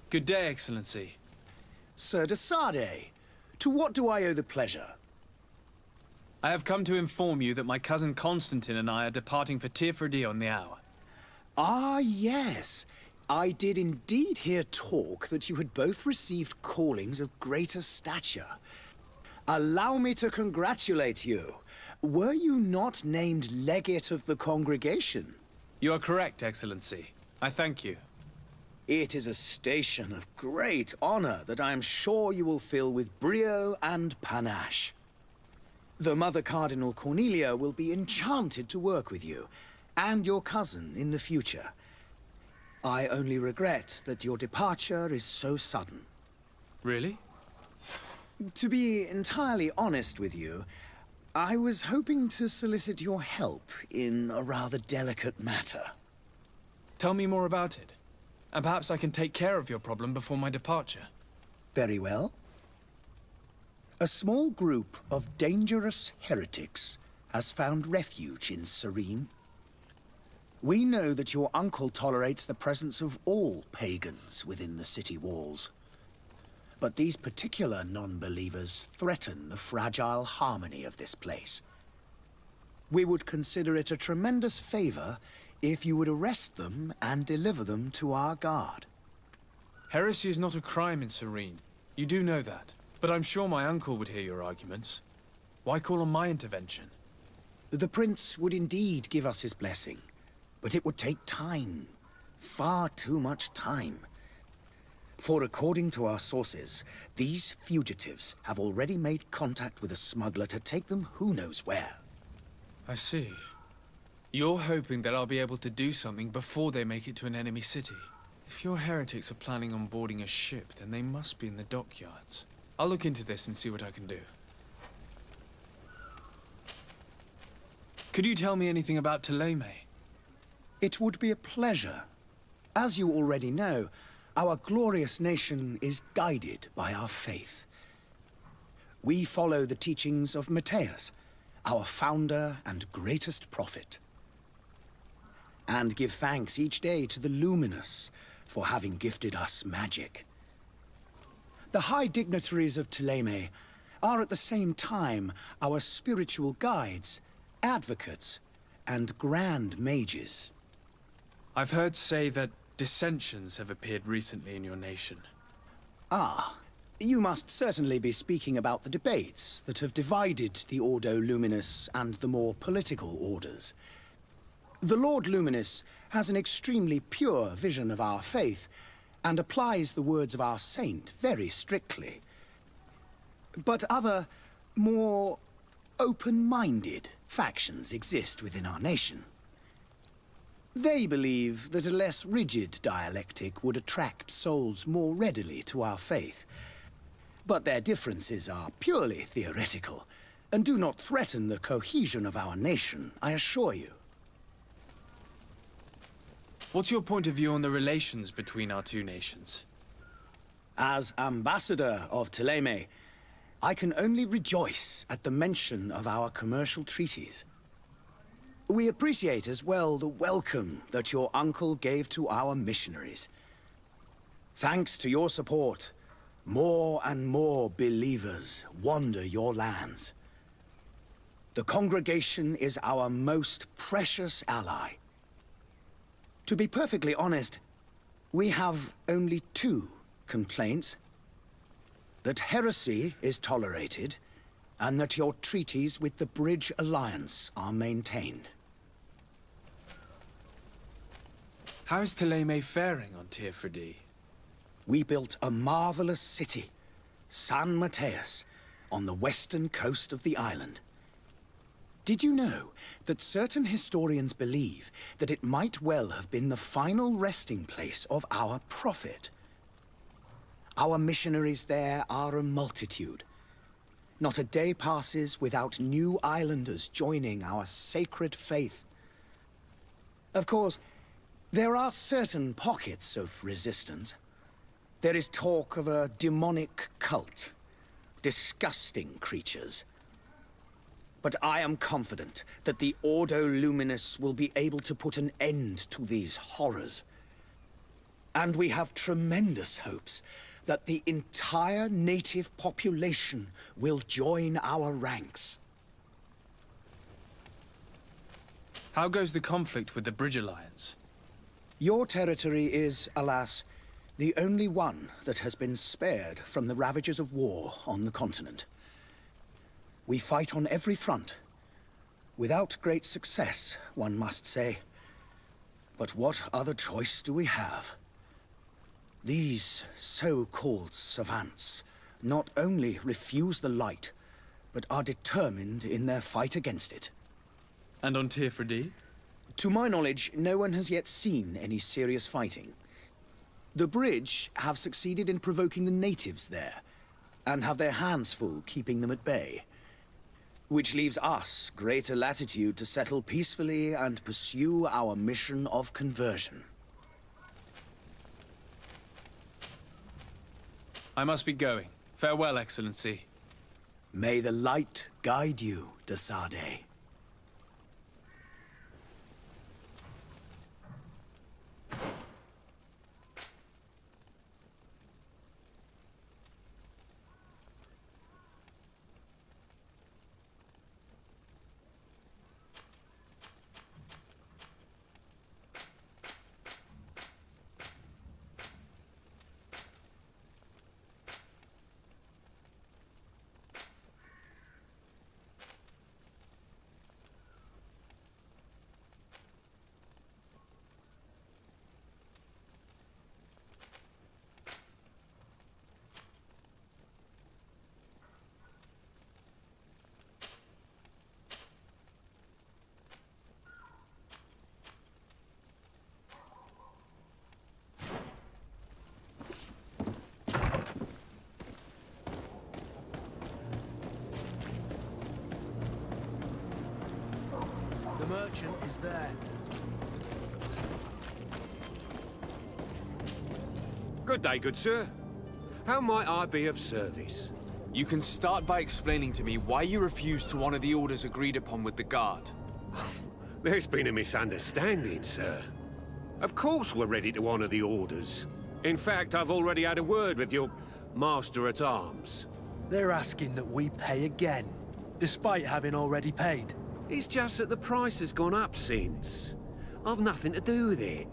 Good day, Excellency. Sir de Sade, to what do I owe the pleasure? I have come to inform you that my cousin Constantine and I are departing for Tirfredi on the hour. Ah, yes. I did indeed hear talk that you had both received callings of greater stature. Allow me to congratulate you. Were you not named legate of the congregation? You are correct, Excellency. I thank you. It is a station of great honor that I am sure you will fill with brio and panache. The Mother Cardinal Cornelia will be enchanted to work with you, and your cousin in the future. I only regret that your departure is so sudden. Really? To be entirely honest with you, I was hoping to solicit your help in a rather delicate matter. Tell me more about it, and perhaps I can take care of your problem before my departure. Very well. A small group of dangerous heretics has found refuge in Serene. We know that your uncle tolerates the presence of all pagans within the city walls. But these particular non-believers threaten the fragile harmony of this place. We would consider it a tremendous favor if you would arrest them and deliver them to our guard. Heresy is not a crime in Serene. You do know that. But I'm sure my uncle would hear your arguments. Why call on my intervention? The prince would indeed give us his blessing, but it would take time. Far too much time. For according to our sources, these fugitives have already made contact with a smuggler to take them who knows where. I see. You're hoping that I'll be able to do something before they make it to an enemy city. If your heretics are planning on boarding a ship, then they must be in the dockyards. I'll look into this and see what I can do. Could you tell me anything about Ptolemy? It would be a pleasure. As you already know, our glorious nation is guided by our faith. We follow the teachings of Matthias, our founder and greatest prophet, and give thanks each day to the Luminous for having gifted us magic. The high dignitaries of Ptolemy are at the same time our spiritual guides, advocates, and grand mages. I've heard say that dissensions have appeared recently in your nation. Ah, you must certainly be speaking about the debates that have divided the Ordo Luminous and the more political orders. The Lord Luminous has an extremely pure vision of our faith, and applies the words of our saint very strictly. But other, more open-minded factions exist within our nation. They believe that a less rigid dialectic would attract souls more readily to our faith. But their differences are purely theoretical, and do not threaten the cohesion of our nation, I assure you. What's your point of view on the relations between our two nations? As ambassador of Ptolemy, I can only rejoice at the mention of our commercial treaties. We appreciate as well the welcome that your uncle gave to our missionaries. Thanks to your support, more and more believers wander your lands. The congregation is our most precious ally. To be perfectly honest, we have only two complaints. That heresy is tolerated, and that your treaties with the Bridge Alliance are maintained. How is Ptolemy faring on Tirfredi? We built a marvelous city, San Matthias, on the western coast of the island. Did you know that certain historians believe that it might well have been the final resting place of our prophet? Our missionaries there are a multitude. Not a day passes without new islanders joining our sacred faith. Of course, there are certain pockets of resistance. There is talk of a demonic cult, disgusting creatures. But I am confident that the Ordo Luminous will be able to put an end to these horrors. And we have tremendous hopes that the entire native population will join our ranks. How goes the conflict with the Bridge Alliance? Your territory is, alas, the only one that has been spared from the ravages of war on the continent. We fight on every front. Without great success, one must say. But what other choice do we have? These so-called savants not only refuse the light, but are determined in their fight against it. And on Tirfredi? To my knowledge, no one has yet seen any serious fighting. The Bridge have succeeded in provoking the natives there, and have their hands full keeping them at bay. Which leaves us greater latitude to settle peacefully and pursue our mission of conversion. I must be going. Farewell, Excellency. May the light guide you, de Sade. The merchant is there. Good day, good sir. How might I be of service? You can start by explaining to me why you refuse to honor the orders agreed upon with the Guard. There's been a misunderstanding, sir. Of course we're ready to honor the orders. In fact, I've already had a word with your Master-at-Arms. They're asking that we pay again, despite having already paid. It's just that the price has gone up since. I've nothing to do with it.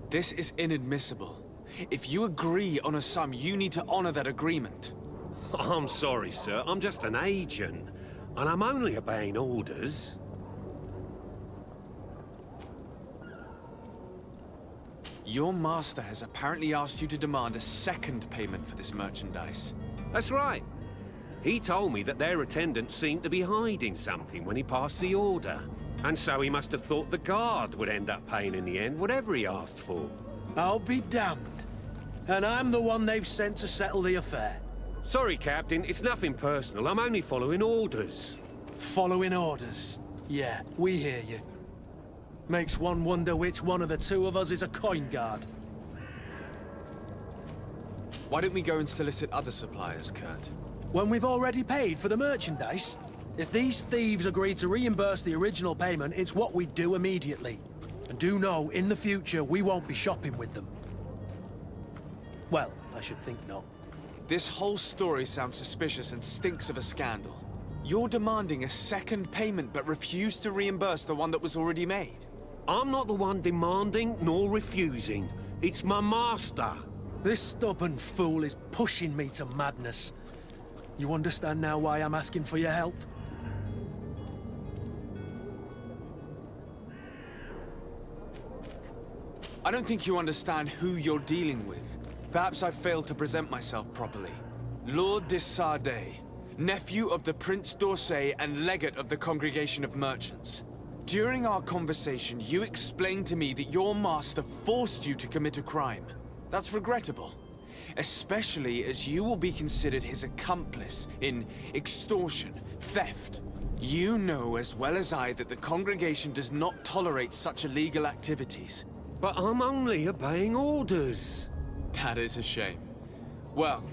This is inadmissible. If you agree on a sum, you need to honor that agreement. I'm sorry, sir. I'm just an agent. And I'm only obeying orders. Your master has apparently asked you to demand a second payment for this merchandise. That's right. He told me that their attendant seemed to be hiding something when he passed the order. And so he must have thought the Guard would end up paying in the end whatever he asked for. I'll be damned. And I'm the one they've sent to settle the affair. Sorry, Captain. It's nothing personal. I'm only following orders. Following orders. Yeah, we hear you. Makes one wonder which one of the two of us is a coin guard. Why don't we go and solicit other suppliers, Kurt? When we've already paid for the merchandise? If these thieves agree to reimburse the original payment, it's what we do immediately. And do know, in the future, we won't be shopping with them. Well, I should think not. This whole story sounds suspicious and stinks of a scandal. You're demanding a second payment but refuse to reimburse the one that was already made. I'm not the one demanding nor refusing. It's my master. This stubborn fool is pushing me to madness. You understand now why I'm asking for your help? I don't think you understand who you're dealing with. Perhaps I failed to present myself properly. Lord de Sade, nephew of the Prince d'Orsay and legate of the Congregation of Merchants. During our conversation, you explained to me that your master forced you to commit a crime. That's regrettable, especially as you will be considered his accomplice in extortion, theft. You know as well as I that the Congregation does not tolerate such illegal activities. But I'm only obeying orders. That is a shame. Well,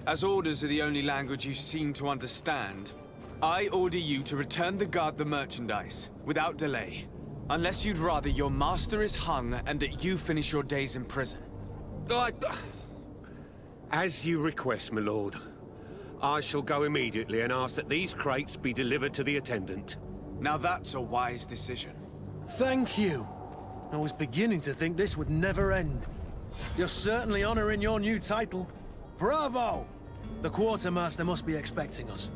as orders are the only language you seem to understand, I order you to return the Guard the merchandise, without delay. Unless you'd rather your master is hung and that you finish your days in prison. As you request, my lord. I shall go immediately and ask that these crates be delivered to the attendant. Now that's a wise decision. Thank you. I was beginning to think this would never end. You're certainly honoring your new title. Bravo! The quartermaster must be expecting us.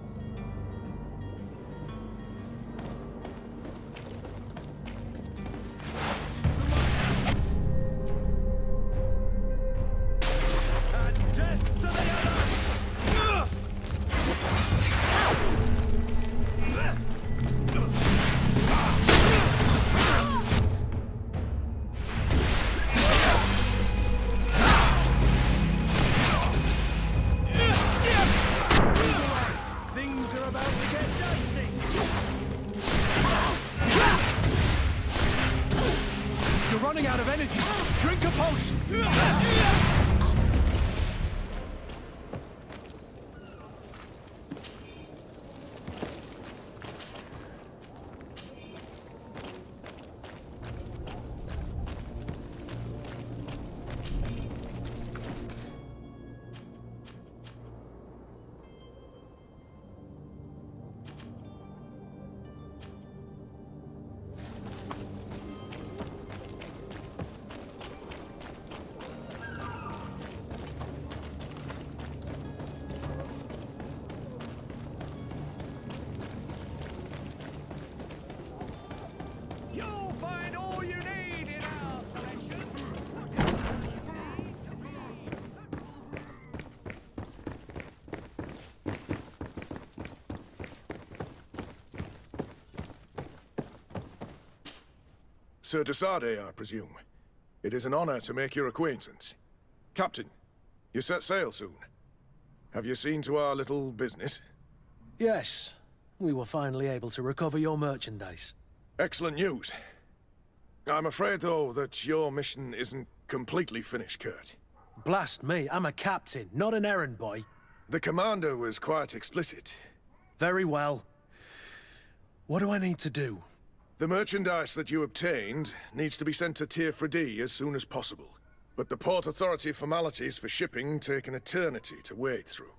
And death to the others! Things are about to get dicey. You're running out of energy. Drink a potion. You'll find all you need in our selection. Sir Desade, I presume. It is an honor to make your acquaintance. Captain, you set sail soon. Have you seen to our little business? Yes, we were finally able to recover your merchandise. Excellent news. I'm afraid, though, that your mission isn't completely finished, Kurt. Blast me, I'm a captain, not an errand boy. The commander was quite explicit. Very well. What do I need to do? The merchandise that you obtained needs to be sent to Tier 4D as soon as possible. But the Port Authority formalities for shipping take an eternity to wade through.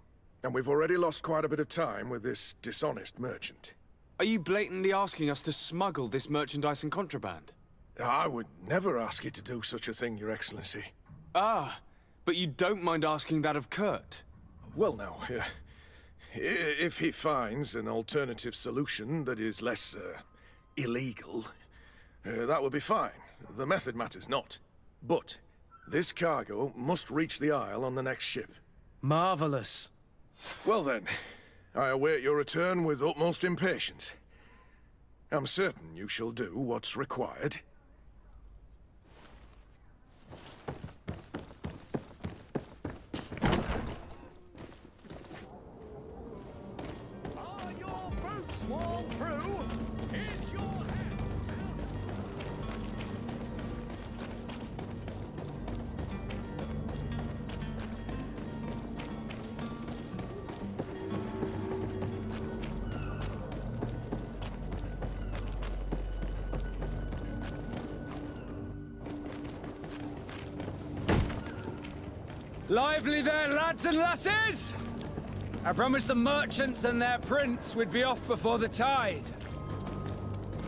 And we've already lost quite a bit of time with this dishonest merchant. Are you blatantly asking us to smuggle this merchandise and contraband? I would never ask you to do such a thing, Your Excellency. Ah, but you don't mind asking that of Kurt? Well, now, if he finds an alternative solution that is less, illegal, that would be fine. The method matters not. But this cargo must reach the Isle on the next ship. Marvelous. Well then, I await your return with utmost impatience. I'm certain you shall do what's required. Are your boots worn through? Is your hat? Lively there, lads and lasses! I promised the merchants and their prince we'd be off before the tide.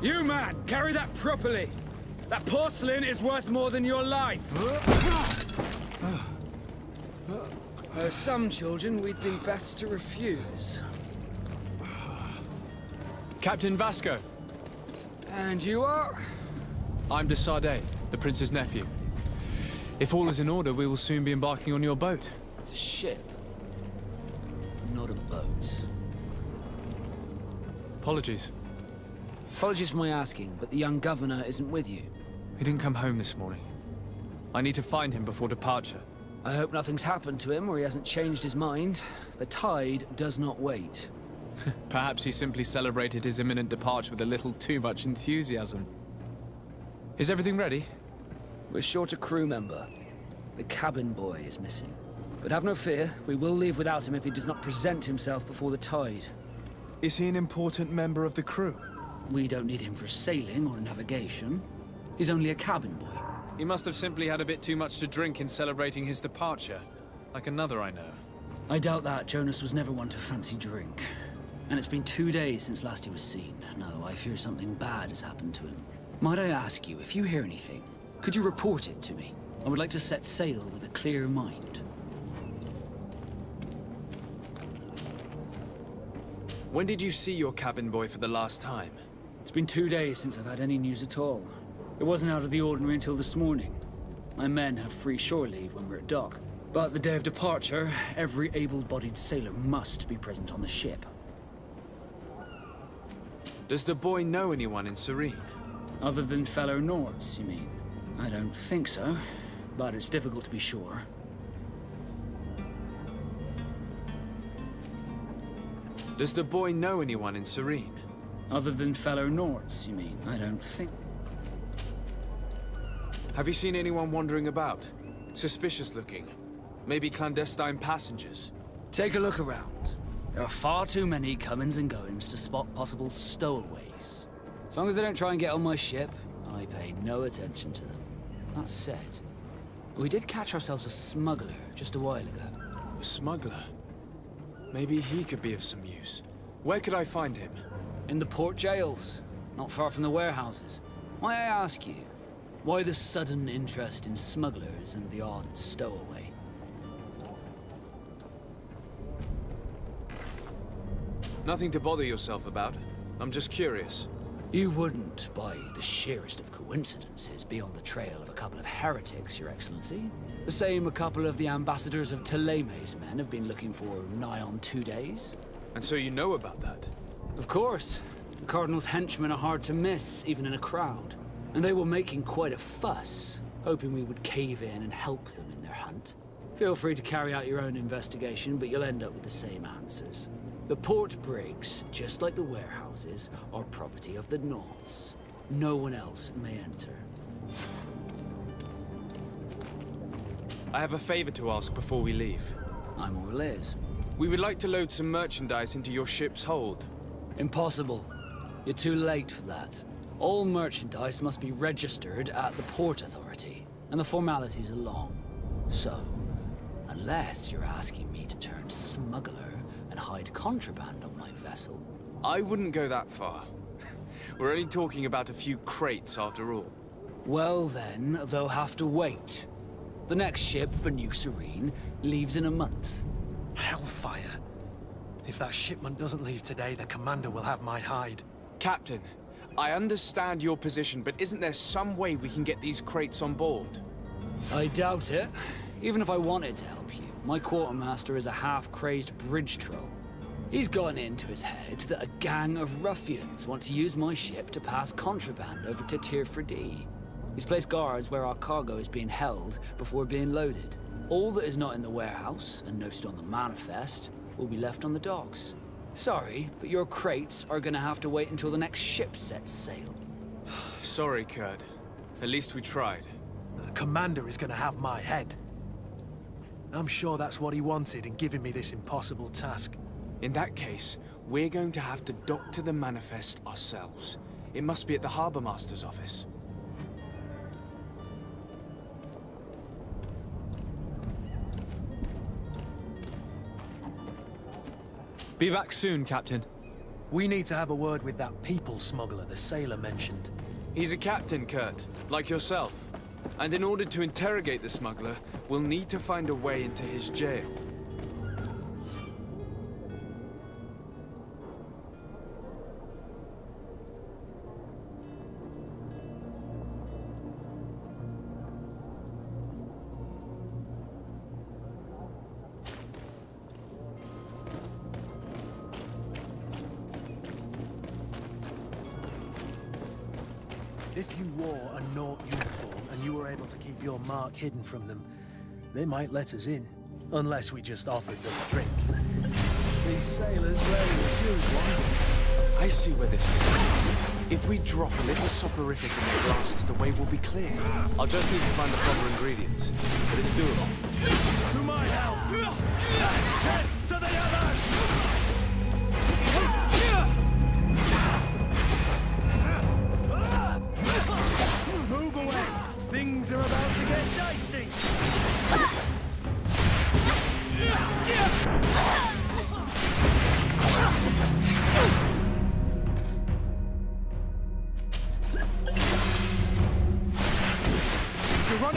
You, man, carry that properly. That porcelain is worth more than your life. Some children we'd be best to refuse. Captain Vasco, And you are? I'm Desade, the prince's nephew. If all is in order, we will soon be embarking on your boat. It's a ship, not a boat. Apologies. Apologies for my asking, but the young governor isn't with you. He didn't come home this morning. I need to find him before departure. I hope nothing's happened to him or he hasn't changed his mind. The tide does not wait. Perhaps he simply celebrated his imminent departure with a little too much enthusiasm. Is everything ready? We're short a crew member. The cabin boy is missing. But have no fear, we will leave without him if he does not present himself before the tide. Is he an important member of the crew? We don't need him for sailing or navigation. He's only a cabin boy. He must have simply had a bit too much to drink in celebrating his departure, like another I know. I doubt that. Jonas was never one to fancy drink. And it's been 2 days since last he was seen. No, I fear something bad has happened to him. Might I ask you, if you hear anything, could you report it to me? I would like to set sail with a clear mind. When did you see your cabin boy for the last time? It's been 2 days since I've had any news at all. It wasn't out of the ordinary until this morning. My men have free shore leave when we're at dock. But the day of departure, every able-bodied sailor must be present on the ship. Does the boy know anyone in Serene? Other than fellow Nords, you mean? I don't think so, but it's difficult to be sure. Does the boy know anyone in Serene? Other than fellow Nords, you mean? I don't think... Have you seen anyone wandering about? Suspicious looking? Maybe clandestine passengers? Take a look around. There are far too many comings and goings to spot possible stowaways. As long as they don't try and get on my ship, I pay no attention to them. That said, we did catch ourselves a smuggler just a while ago. A smuggler? Maybe he could be of some use. Where could I find him? In the port jails, not far from the warehouses. May I ask you, why the sudden interest in smugglers and the odd stowaway? Nothing to bother yourself about. I'm just curious. You wouldn't, by the sheerest of coincidences, be on the trail of a couple of heretics, Your Excellency. The same a couple of the ambassadors of Ptolemy's men have been looking for nigh on 2 days. And so you know about that? Of course. The Cardinal's henchmen are hard to miss, even in a crowd. And they were making quite a fuss, hoping we would cave in and help them in their hunt. Feel free to carry out your own investigation, but you'll end up with the same answers. The port brigs, just like the warehouses, are property of the Nords. No one else may enter. I have a favor to ask before we leave. I'm all ears. We would like to load some merchandise into your ship's hold. Impossible. You're too late for that. All merchandise must be registered at the Port Authority, and the formalities are long. So, unless you're asking me to turn smuggler and hide contraband on my vessel... I wouldn't go that far. We're only talking about a few crates after all. Well then, they'll have to wait. The next ship for New Serene leaves in a month. Hellfire. If that shipment doesn't leave today, the commander will have my hide. Captain, I understand your position, but isn't there some way we can get these crates on board? I doubt it. Even if I wanted to help you, my quartermaster is a half-crazed bridge troll. He's gotten into his head that a gang of ruffians want to use my ship to pass contraband over to Tier 4D. He's placed guards where our cargo is being held before being loaded. All that is not in the warehouse, and noted on the manifest, will be left on the docks. Sorry, but your crates are gonna have to wait until the next ship sets sail. Sorry, Kurt. At least we tried. The commander is gonna have my head. I'm sure that's what he wanted in giving me this impossible task. In that case, we're going to have to dock to the manifest ourselves. It must be at the Harbour Master's office. Be back soon, Captain. We need to have a word with that people smuggler the sailor mentioned. He's a captain, Kurt, like yourself. And in order to interrogate the smuggler, we'll need to find a way into his jail. If you wore a Nort uniform and you were able to keep your mark hidden from them, they might let us in. Unless we just offered them a drink. These sailors rarely refuse one. I see where this is going. If we drop a little soporific in their glasses, the way will be clear. I'll just need to find the proper ingredients, but it's doable. To my help! Ten to the others! Move away! Things are about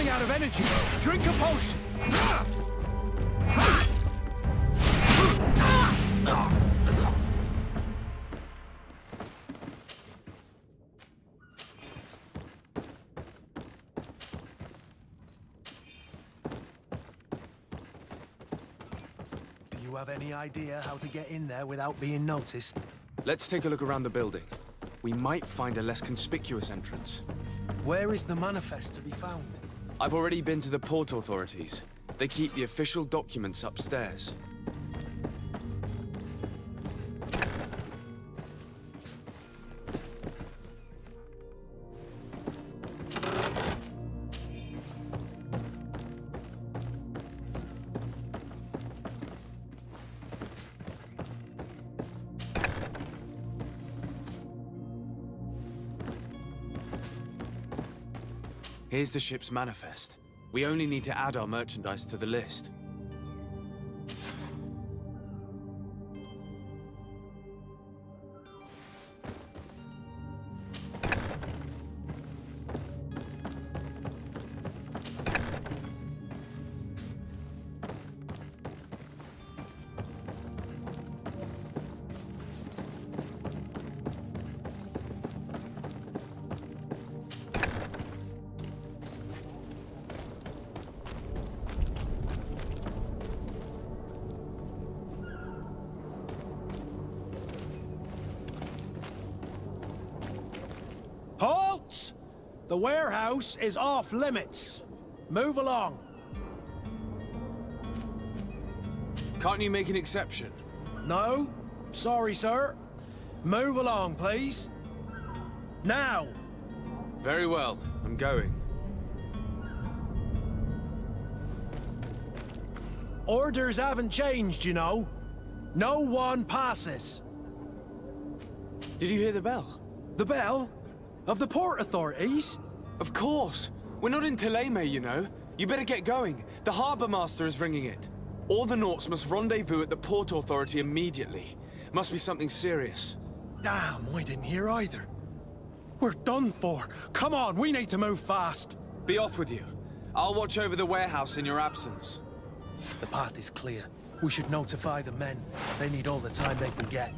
running out of energy. Drink a potion. Do you have any idea how to get in there without being noticed? Let's take a look around the building. We might find a less conspicuous entrance. Where is the manifest to be found? I've already been to the port authorities. They keep the official documents upstairs. Here's the ship's manifest. We only need to add our merchandise to the list. Halt! The warehouse is off limits. Move along. Can't you make an exception? No? Sorry, sir. Move along, please. Now! Very well, I'm going. Orders haven't changed, you know. No one passes. Did you hear the bell? The bell? Of the port authorities? Of course! We're not in Teleme, you know. You better get going. The harbour master is ringing it. All the Nauts must rendezvous at the port authority immediately. Must be something serious. Damn, I didn't hear either. We're done for. Come on, we need to move fast. Be off with you. I'll watch over the warehouse in your absence. The path is clear. We should notify the men. They need all the time they can get.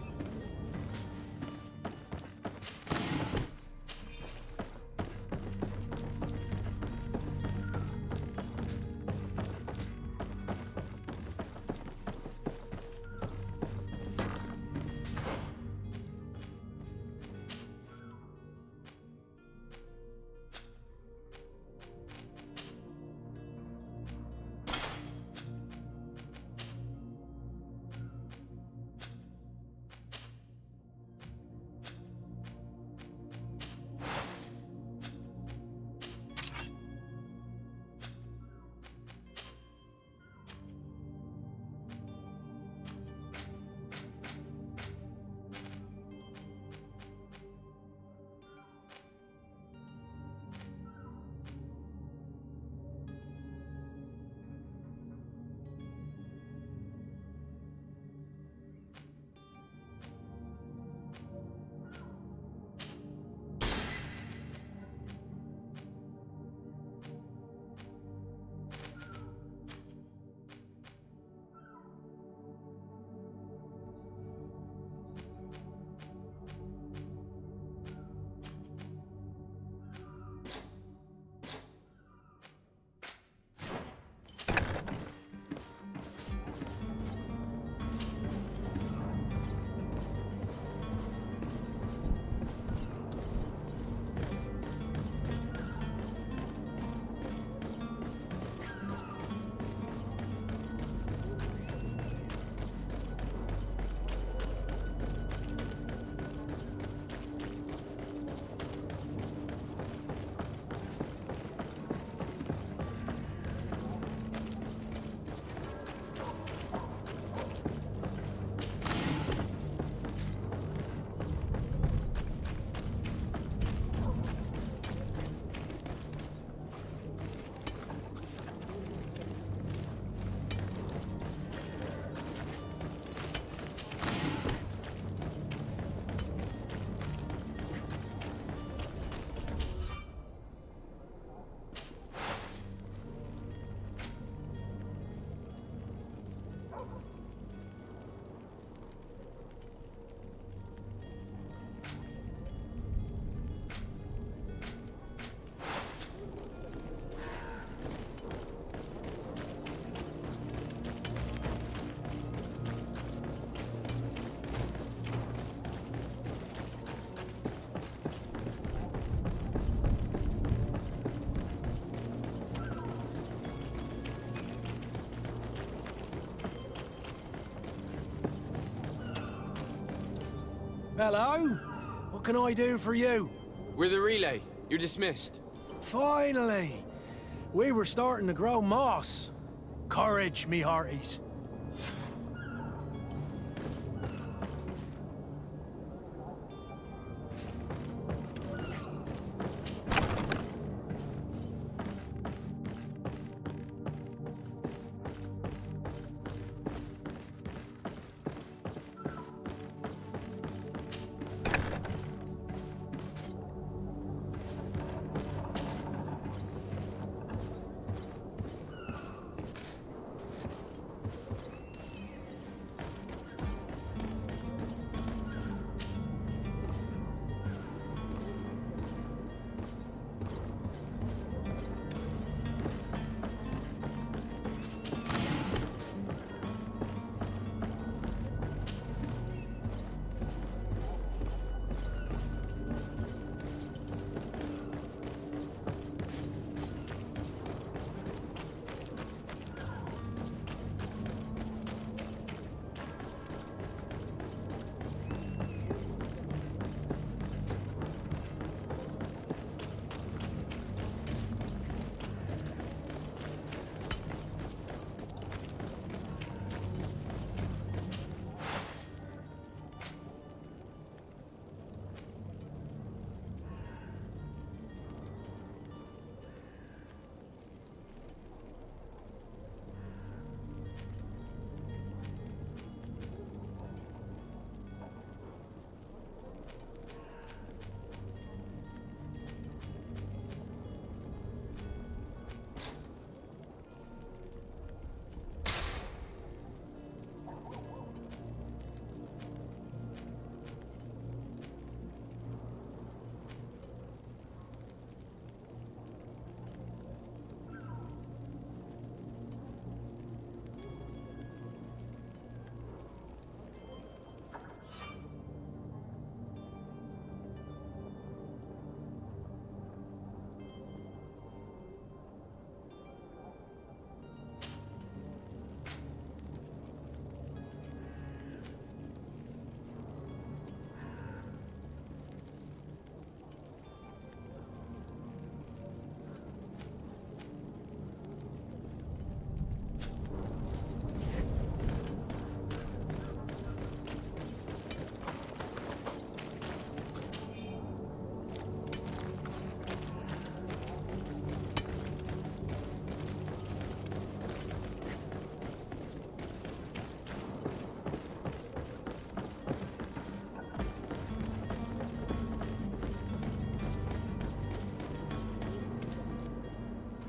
Hello? What can I do for you? We're the relay. You're dismissed. Finally! We were starting to grow moss. Courage, me hearties.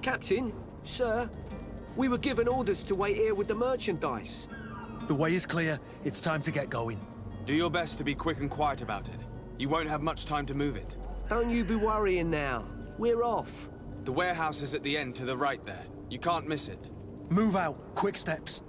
Captain, sir, we were given orders to wait here with the merchandise. The way is clear. It's time to get going. Do your best to be quick and quiet about it. You won't have much time to move it. Don't you be worrying now. We're off. The warehouse is at the end to the right there. You can't miss it. Move out. Quick steps.